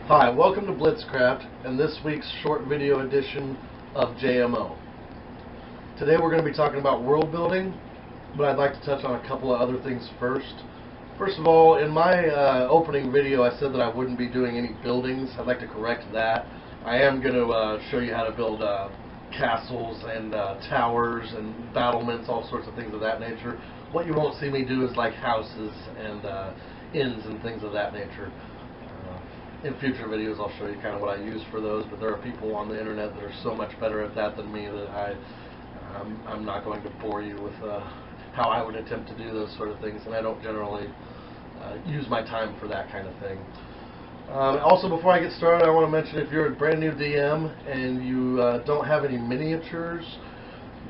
Hi, welcome to Blitzcraft and this week's short video edition of JMO. Today we're going to be talking about world building, but I'd like to touch on a couple of other things first. First of all, in my opening video I said that I wouldn't be doing any buildings. I'd like to correct that. I am going to show you how to build castles and towers and battlements, all sorts of things of that nature. What you won't see me do is like houses and inns and things of that nature. In future videos I'll show you kind of what I use for those, but there are people on the internet that are so much better at that than me that I'm not going to bore you with how I would attempt to do those sort of things, and I don't generally use my time for that kind of thing. Also, before I get started, I want to mention if you're a brand new DM and you don't have any miniatures,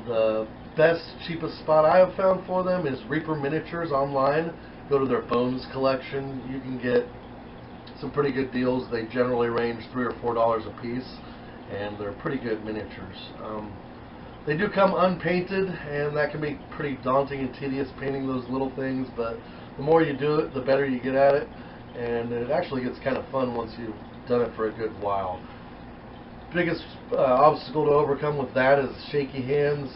the best, cheapest spot I have found for them is Reaper Miniatures online. Go to their Bones collection. You can get some pretty good deals. They generally range $3 or $4 a piece, and they're pretty good miniatures. They do come unpainted, and that can be pretty daunting and tedious painting those little things, but the more you do it, the better you get at it, and it actually gets kind of fun once you've done it for a good while. Biggest obstacle to overcome with that is shaky hands,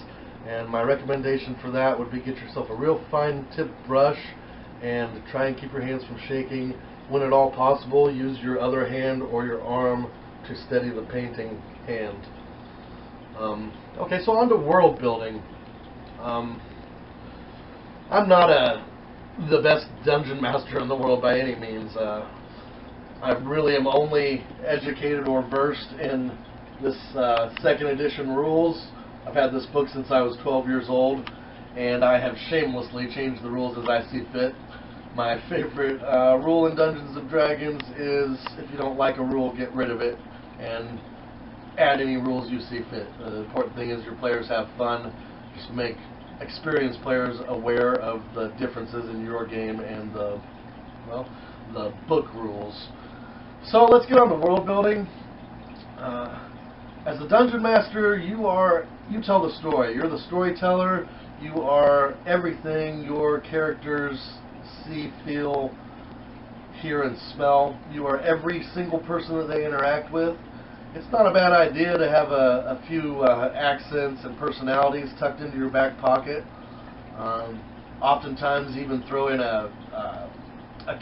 and my recommendation for that would be get yourself a real fine tipped brush and try and keep your hands from shaking. When at all possible, use your other hand or your arm to steady the painting hand. Okay, so on to world building. I'm not the best dungeon master in the world by any means. I really am only educated or versed in this second edition rules. I've had this book since I was 12 years old, and I have shamelessly changed the rules as I see fit. My favorite rule in Dungeons & Dragons is if you don't like a rule, get rid of it and add any rules you see fit. The important thing is your players have fun. Just make experienced players aware of the differences in your game and the book rules. So let's get on to world building. As a dungeon master, you tell the story. You're the storyteller. You are everything your characters see, feel, hear, and smell. You are every single person that they interact with. It's not a bad idea to have a few accents and personalities tucked into your back pocket. Oftentimes even throw in a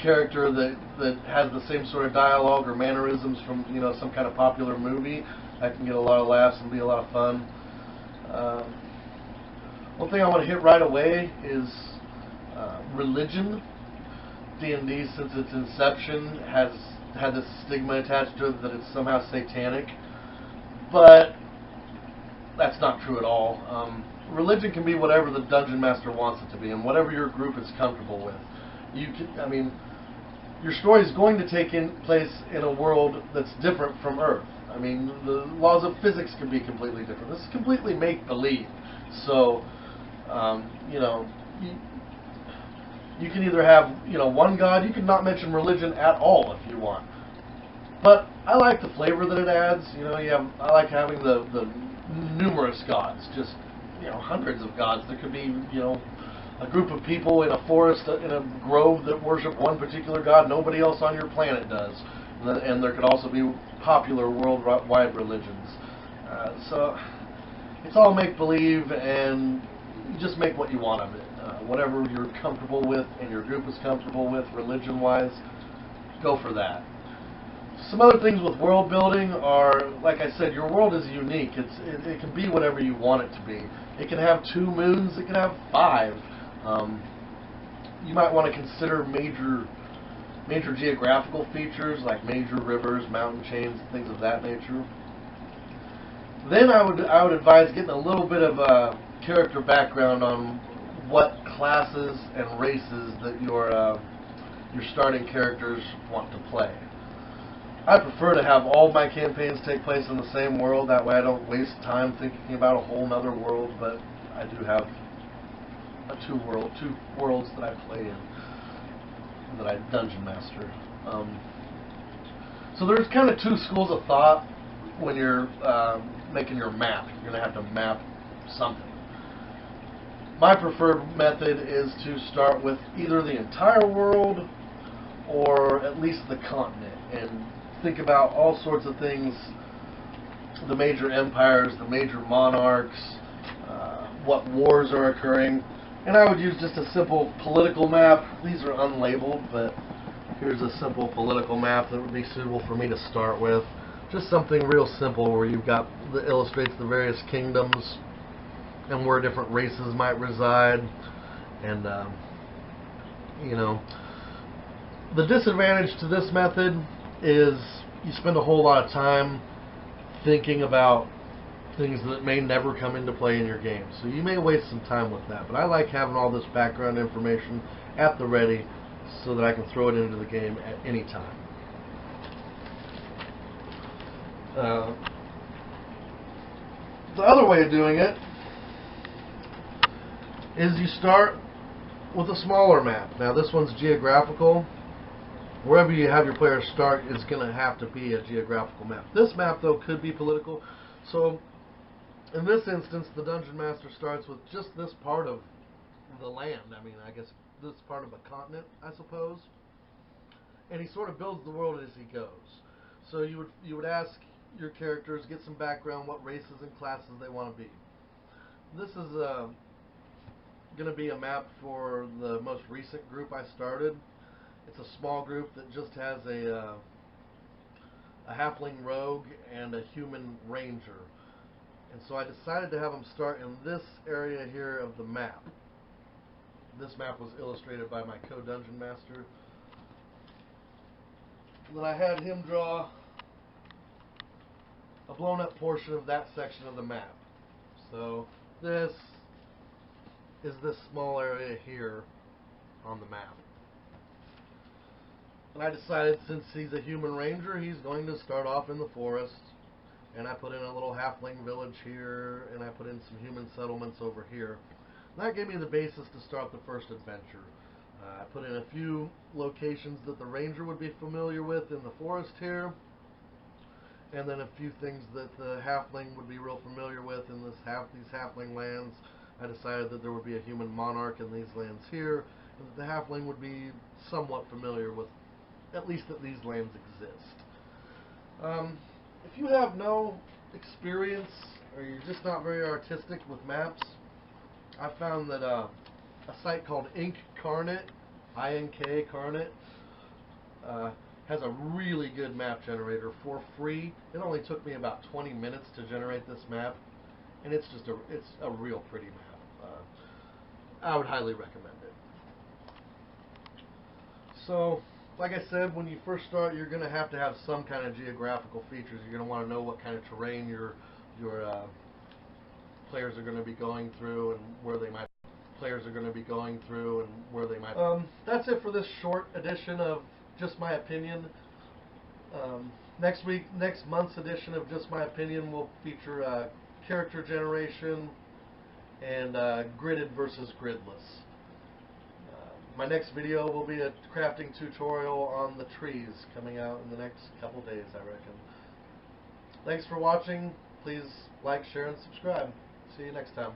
character that has the same sort of dialogue or mannerisms from some kind of popular movie. That can get a lot of laughs and be a lot of fun. One thing I want to hit right away is religion. D&D, since its inception, has had this stigma attached to it that it's somehow satanic, but that's not true at all. Religion can be whatever the dungeon master wants it to be, and whatever your group is comfortable with. Your story is going to take place in a world that's different from Earth. The laws of physics can be completely different. This is completely make-believe, so you can either have one god. You can not mention religion at all if you want. But I like the flavor that it adds. I like having the numerous gods, just hundreds of gods. There could be a group of people in a forest, in a grove that worship one particular god. Nobody else on your planet does. And there could also be popular worldwide religions. So it's all make-believe, and you just make what you want of it. Whatever you're comfortable with and your group is comfortable with religion-wise, go for that. Some other things with world building are, like I said, your world is unique. It can be whatever you want it to be. It can have 2 moons. It can have 5. You might want to consider major geographical features like major rivers, mountain chains, things of that nature. Then I would advise getting a little bit of a character background on what classes and races that your starting characters want to play. I prefer to have all my campaigns take place in the same world. That way I don't waste time thinking about a whole nother world, but I do have two worlds that I play in, that I dungeon master. So there's kind of 2 schools of thought when you're making your map. You're going to have to map something. My preferred method is to start with either the entire world or at least the continent, and think about all sorts of things, the major empires, the major monarchs, what wars are occurring. And I would use just a simple political map. These are unlabeled, but here's a simple political map that would be suitable for me to start with. Just something real simple where you've got that illustrates the various kingdoms and where different races might reside. And you know, the disadvantage to this method is you spend a whole lot of time thinking about things that may never come into play in your game. So you may waste some time with that. But I like having all this background information at the ready so that I can throw it into the game at any time. The other way of doing it is you start with a smaller map. Now this one's geographical. Wherever you have your players start is going to have to be a geographical map. This map, though, could be political. So in this instance, the Dungeon Master starts with just this part of the land. I mean, I guess this part of a continent, I suppose. And he sort of builds the world as he goes. So you would ask your characters, get some background, what races and classes they want to be. This is going to be a map for the most recent group I started. It's a small group that just has a halfling rogue and a human ranger. And so I decided to have them start in this area here of the map. This map was illustrated by my co-dungeon master. And then I had him draw a blown up portion of that section of the map. So this is this small area here on the map. And I decided, since he's a human ranger, he's going to start off in the forest. And I put in a little halfling village here, and I put in some human settlements over here. And that gave me the basis to start the first adventure. I put in a few locations that the ranger would be familiar with in the forest here, and then a few things that the halfling would be real familiar with in these halfling lands. I decided that there would be a human monarch in these lands here, and that the halfling would be somewhat familiar with at least that these lands exist. If you have no experience, or you're just not very artistic with maps, I found that a site called Incarnate, I-N-K, Carnate, has a really good map generator for free. It only took me about 20 minutes to generate this map, and it's a real pretty map. I would highly recommend it. So, like I said, when you first start, you're going to have some kind of geographical features. You're going to want to know what kind of terrain your players are going to be going through and where they might. That's it for this short edition of Just My Opinion. Next month's edition of Just My Opinion will feature character generation and gridded versus gridless. My next video will be a crafting tutorial on the trees coming out in the next couple days, I reckon. Thanks for watching. Please like, share, and subscribe. See you next time.